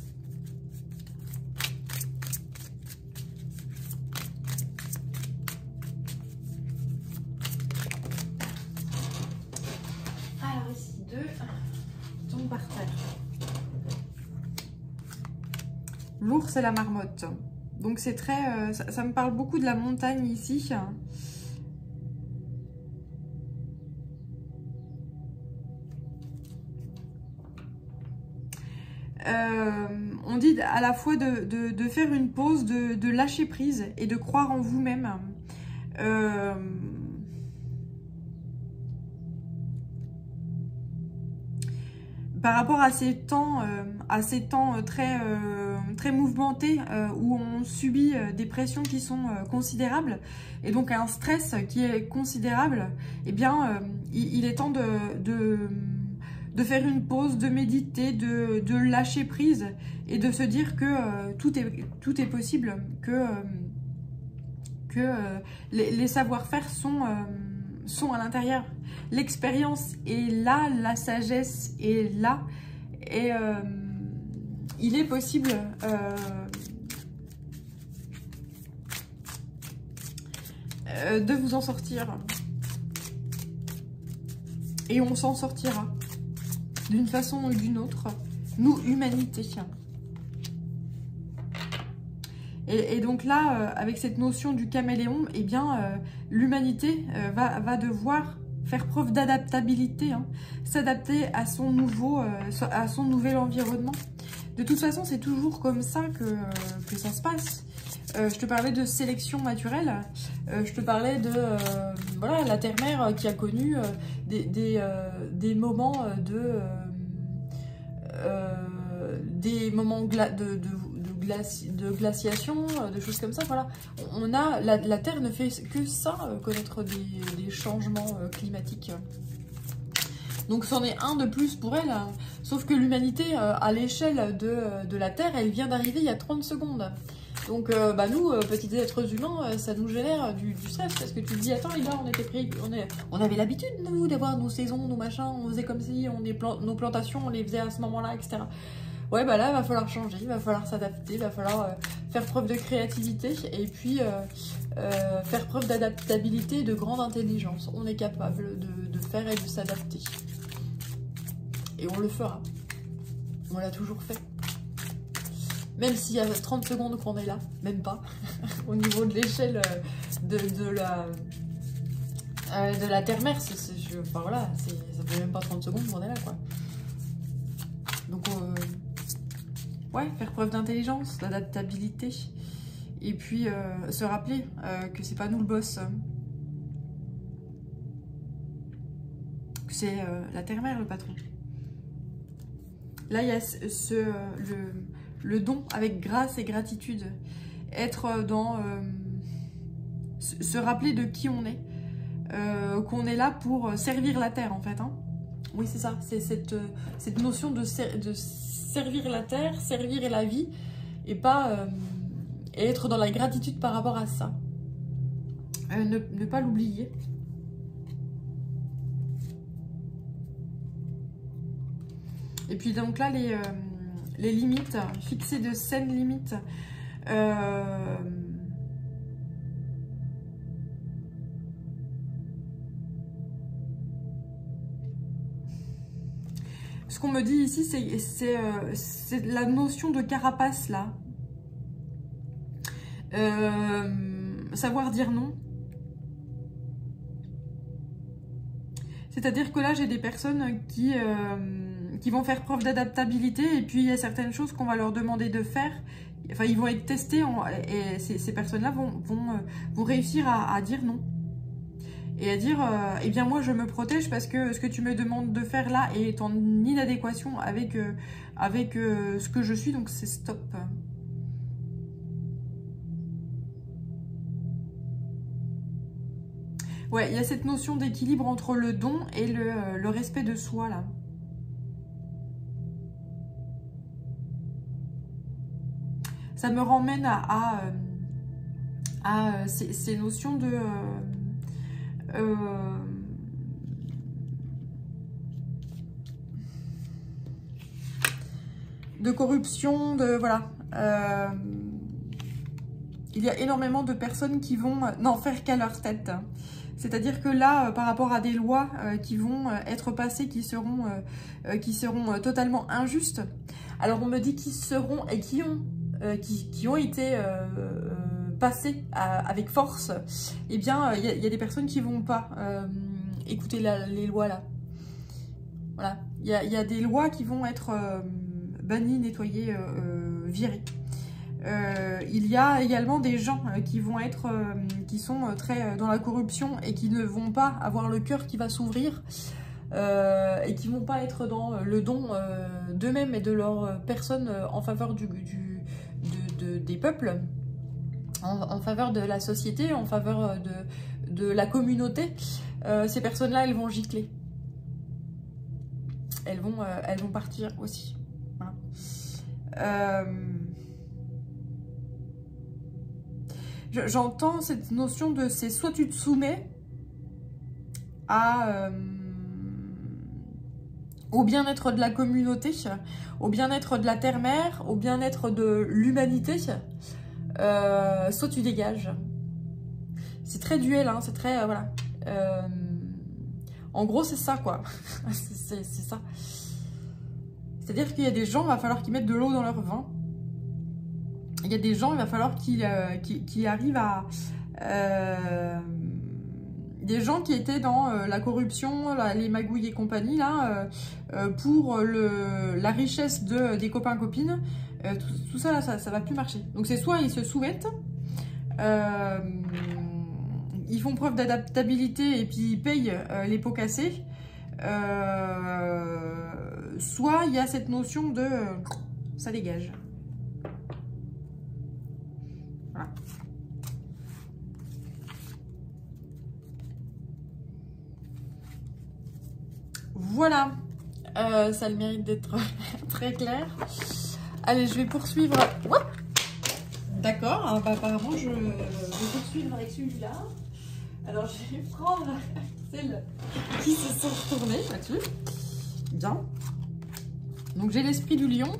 [SPEAKER 1] Alors ici, 2 tombent par terre. L'ours et la marmotte. Donc c'est très... ça me parle beaucoup de la montagne ici. On dit à la fois de faire une pause, de lâcher prise et de croire en vous-même. Par rapport à ces temps très mouvementés où on subit des pressions qui sont considérables et donc un stress qui est considérable, eh bien il est temps de faire une pause, de méditer, de lâcher prise et de se dire que tout est possible, que les savoir-faire sont à l'intérieur. L'expérience est là, la sagesse est là et il est possible de vous en sortir. Et on s'en sortira. D'une façon ou d'une autre, nous, humanité. Et donc là, avec cette notion du caméléon, eh bien, l'humanité va devoir faire preuve d'adaptabilité, hein, s'adapter à son nouvel environnement. De toute façon, c'est toujours comme ça que ça se passe. Je te parlais de sélection naturelle, je te parlais de voilà, la terre-mère qui a connu des moments des moments de de glaciation, de choses comme ça. Voilà, on a la Terre ne fait que ça, connaître des changements climatiques. Donc c'en est un de plus pour elle. Sauf que l'humanité, à l'échelle de la Terre, elle vient d'arriver il y a 30 secondes. Donc nous, petits êtres humains, ça nous génère du stress. Parce que tu te dis, attends les gars, on avait l'habitude, nous, d'avoir nos saisons, nos machins, on faisait comme si nos plantations, on les faisait à ce moment-là, etc. Ouais, bah là, il va falloir changer, il va falloir s'adapter, il va falloir faire preuve de créativité et puis faire preuve d'adaptabilité et de grande intelligence. On est capable de faire et de s'adapter. Et on le fera. On l'a toujours fait. Même s'il y a 30 secondes qu'on est là, même pas, au niveau de l'échelle de la Terre-Mère, enfin voilà, ça fait même pas 30 secondes qu'on est là, quoi. Donc, ouais, faire preuve d'intelligence, d'adaptabilité, et puis se rappeler que c'est pas nous le boss, que c'est la Terre-Mère le patron. Là, il y a le don avec grâce et gratitude. Être dans... se rappeler de qui on est. Qu'on est là pour servir la Terre, en fait. Hein. Oui, c'est ça. C'est cette notion de servir la Terre, servir la vie, et pas... et être dans la gratitude par rapport à ça. Ne pas l'oublier. Et puis donc là, les limites, fixer de saines limites. Ce qu'on me dit ici, c'est la notion de carapace, là. Savoir dire non. C'est-à-dire que là, j'ai des personnes qui vont faire preuve d'adaptabilité et puis il y a certaines choses qu'on va leur demander de faire. Enfin, ils vont être testés et ces personnes-là vont réussir à dire non. Et à dire, eh bien moi je me protège parce que ce que tu me demandes de faire là est en inadéquation avec ce que je suis, donc c'est stop. Ouais, il y a cette notion d'équilibre entre le don et le respect de soi, là. Ça me ramène à ces notions de corruption, voilà. Il y a énormément de personnes qui vont n'en faire qu'à leur tête. C'est-à-dire que là, par rapport à des lois qui vont être passées, qui seront totalement injustes, alors on me dit qu'ils seront et qui ont été passées avec force, eh bien, il y a des personnes qui vont pas écouter les lois là. Voilà, il y a des lois qui vont être bannies, nettoyées, virées. Il y a également des gens qui sont très dans la corruption et qui ne vont pas avoir le cœur qui va s'ouvrir et qui vont pas être dans le don d'eux-mêmes et de leur personne en faveur des peuples, en faveur de la société, en faveur de la communauté. Ces personnes-là, elles vont gicler. Elles vont partir aussi. Voilà. J'entends cette notion de c'est soit tu te soumets au bien-être de la communauté, au bien-être de la terre-mère, au bien-être de l'humanité, soit tu dégages. C'est très duel, hein, c'est très... voilà. En gros, c'est ça, quoi. c'est ça. C'est-à-dire qu'il y a des gens, il va falloir qu'ils mettent de l'eau dans leur vin. Il y a des gens, il va falloir qu'ils arrivent à... des gens qui étaient dans la corruption, les magouilles et compagnie, là, pour la richesse des copains-copines, tout ça, là, ça va plus marcher. Donc c'est soit ils se soumettent, ils font preuve d'adaptabilité et puis ils payent les pots cassés, soit il y a cette notion de ça dégage. Voilà, ça a le mérite d'être très clair. Allez, je vais poursuivre. D'accord, bah, apparemment je vais poursuivre avec celui-là. Alors je vais prendre celles qui se sont retournées là-dessus. Bien. Donc j'ai l'esprit du lion.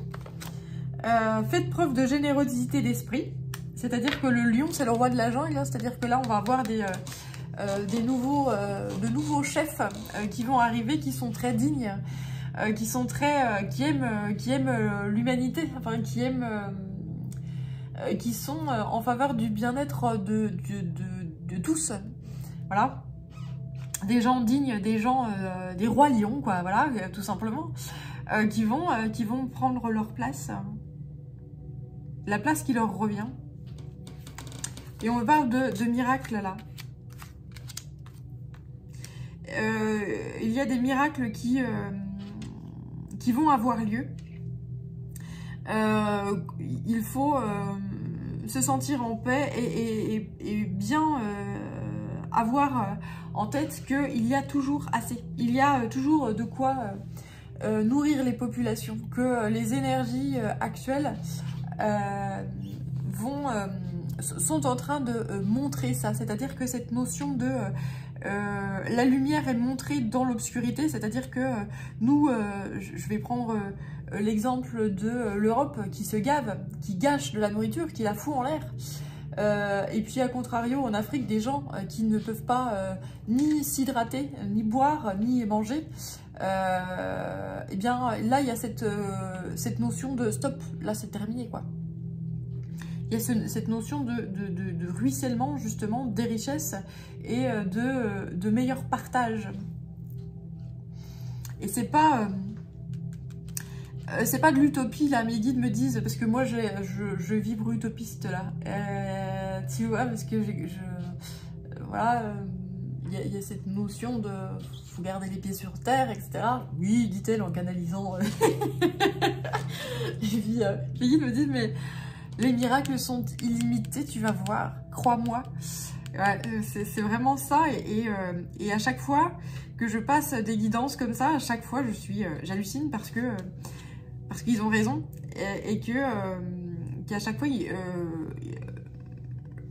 [SPEAKER 1] Faites preuve de générosité d'esprit. C'est-à-dire que le lion, c'est le roi de la jungle. C'est-à-dire que là, on va avoir de nouveaux chefs qui vont arriver, qui sont très dignes, qui aiment l'humanité, enfin qui aiment, qui sont en faveur du bien-être de tous. Voilà, des gens dignes, des rois lions, quoi. Voilà, tout simplement, qui vont prendre leur place, la place qui leur revient. Et on me parle de miracles là. Il y a des miracles qui vont avoir lieu. Il faut se sentir en paix et bien avoir en tête qu'il y a toujours assez. Il y a toujours de quoi nourrir les populations. Que les énergies actuelles sont en train de montrer ça. C'est-à-dire que cette notion de... la lumière est montrée dans l'obscurité, c'est-à-dire que nous, je vais prendre l'exemple de l'Europe qui se gave, qui gâche de la nourriture, qui la fout en l'air. Et puis à contrario, en Afrique, des gens qui ne peuvent pas ni s'hydrater, ni boire, ni manger. Et bien là, il y a cette notion de stop, là c'est terminé quoi. Il y a cette notion de ruissellement justement des richesses et de meilleur partage. Et c'est pas de l'utopie là, mes guides me disent, parce que moi je vibre utopiste là. Tu vois, parce que voilà, il y a cette notion de faut garder les pieds sur terre, etc. Oui, dit-elle en canalisant. Et puis mes guides me disent, mais les miracles sont illimités, tu vas voir, crois-moi. Ouais, c'est vraiment ça. Et à chaque fois que je passe des guidances comme ça, à chaque fois j'hallucine parce qu'ils ont raison et qu'à chaque fois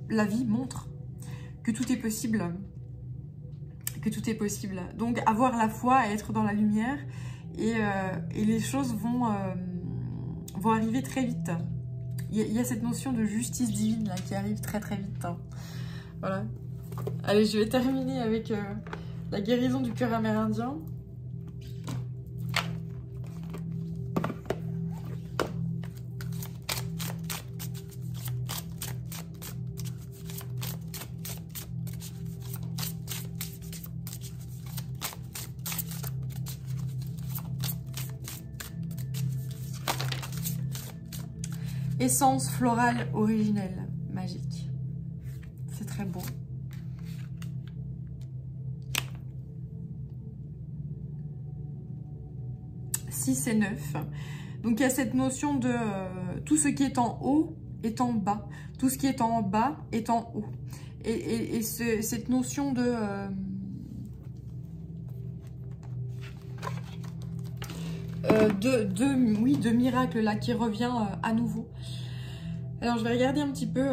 [SPEAKER 1] la vie montre que tout est possible. Que tout est possible. Donc avoir la foi, être dans la lumière et les choses vont arriver très vite. Il y a cette notion de justice divine là, qui arrive très très vite. Hein. Voilà. Allez, je vais terminer avec la guérison du cœur amérindien. Essence florale originelle, magique. C'est très beau. Et 9. Donc il y a cette notion de tout ce qui est en haut est en bas. Tout ce qui est en bas est en haut. Et cette notion de miracle là qui revient à nouveau. Alors je vais regarder un petit peu.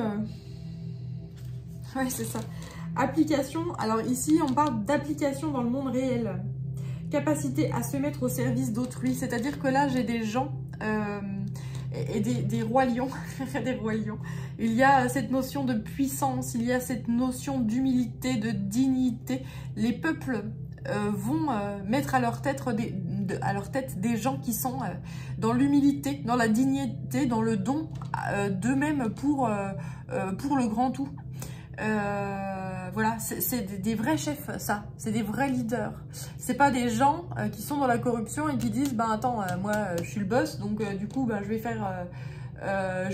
[SPEAKER 1] Ouais, c'est ça. Application. Alors ici on parle d'application dans le monde réel. Capacité à se mettre au service d'autrui. C'est-à-dire que là j'ai des gens et des rois lions. Des rois lions. Il y a cette notion de puissance. Il y a cette notion d'humilité, de dignité. Les peuples vont mettre à leur tête des gens qui sont dans l'humilité, dans la dignité, dans le don d'eux-mêmes pour le grand tout. Voilà, c'est des vrais chefs, ça. C'est des vrais leaders. C'est pas des gens qui sont dans la corruption et qui disent, ben attends, moi je suis le boss, donc du coup, ben, je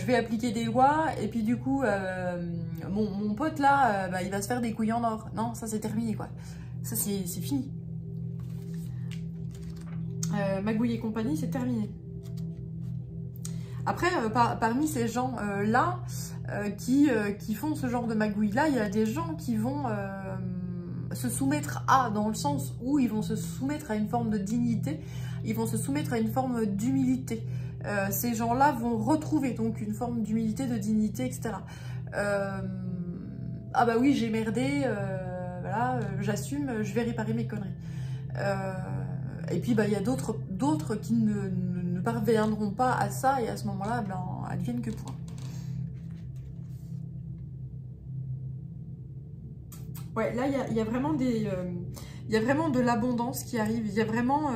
[SPEAKER 1] vais appliquer des lois et puis du coup, mon pote là, ben, il va se faire des couilles en or. Non, ça c'est terminé quoi. Ça c'est fini. Magouille et compagnie, c'est terminé. Après, parmi ces gens-là qui font ce genre de magouille-là, il y a des gens qui vont se soumettre à, dans le sens où ils vont se soumettre à une forme de dignité, ils vont se soumettre à une forme d'humilité. Ces gens-là vont retrouver donc une forme d'humilité, de dignité, etc. Ah bah oui, j'ai merdé, voilà, j'assume, je vais réparer mes conneries. Et puis bah, il y a d'autres qui ne parviendront pas à ça, et à ce moment-là, ben, advienne que pourra. Ouais, là, il y a vraiment il y a vraiment de l'abondance qui arrive. Il y a vraiment,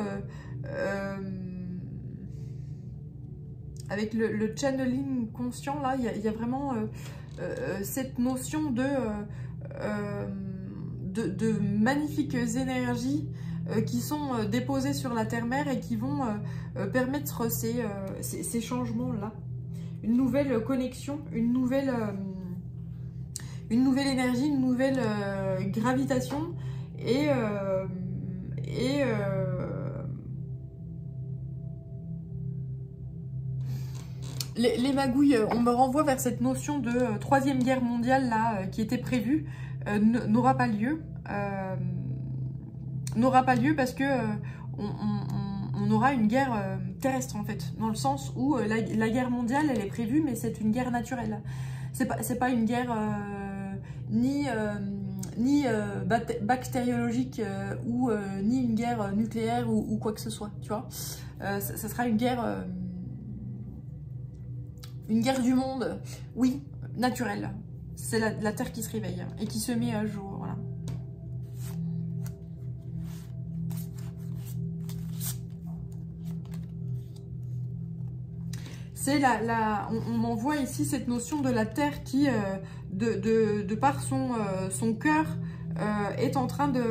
[SPEAKER 1] avec le channeling conscient, là, il y a vraiment cette notion de magnifiques énergies qui sont déposées sur la terre-mère et qui vont permettre ces changements-là. Une nouvelle connexion, une nouvelle énergie, une nouvelle gravitation et les magouilles, on me renvoie vers cette notion de troisième guerre mondiale là, qui était prévue, n'aura pas lieu. N'aura pas lieu parce que on aura une guerre terrestre en fait, dans le sens où la guerre mondiale elle est prévue, mais c'est une guerre naturelle. C'est pas une guerre ni bactériologique ou ni une guerre nucléaire ou quoi que ce soit, tu vois. Ça sera une guerre du monde, oui, naturelle. C'est la Terre qui se réveille et qui se met à jour, voilà. C'est on m'envoie ici cette notion de la Terre qui, de par son cœur, est en train de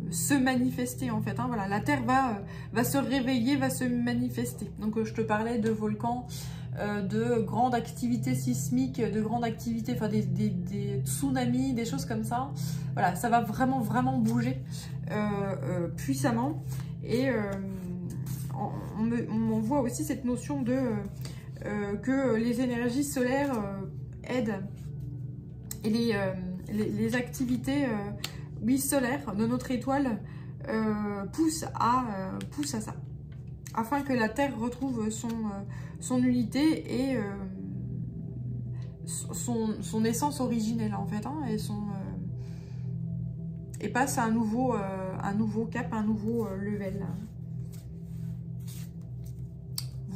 [SPEAKER 1] se manifester en fait. Hein, voilà, la Terre va se réveiller, va se manifester. Donc je te parlais de volcans, de grandes activités sismiques, de grandes activités, enfin des tsunamis, des choses comme ça. Voilà, ça va vraiment bouger puissamment. Et on m'envoie aussi cette notion de que les énergies solaires aident et les activités oui, solaires de notre étoile poussent à ça, afin que la Terre retrouve son unité et son essence originelle en fait, hein, et passe à un nouveau cap, un nouveau level.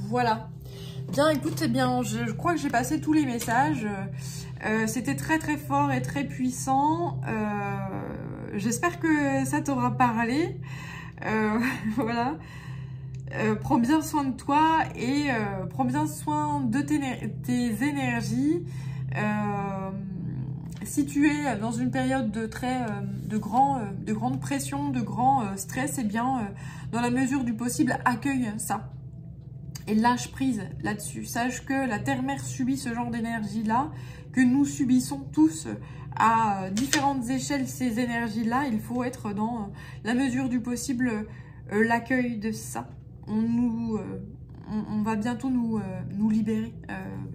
[SPEAKER 1] Voilà. Bien, écoute, eh bien, je crois que j'ai passé tous les messages. C'était très fort et très puissant. J'espère que ça t'aura parlé. Voilà. Prends bien soin de toi et prends bien soin de tes énergies. Si tu es dans une période de grande pression, de grand stress, eh bien, dans la mesure du possible, accueille ça. Et lâche prise là-dessus. Sache que la Terre-Mère subit ce genre d'énergie-là, que nous subissons tous à différentes échelles ces énergies-là. Il faut être dans la mesure du possible l'accueil de ça. On va bientôt nous libérer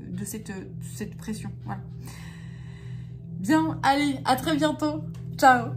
[SPEAKER 1] de cette pression. Voilà. Bien, allez, à très bientôt. Ciao.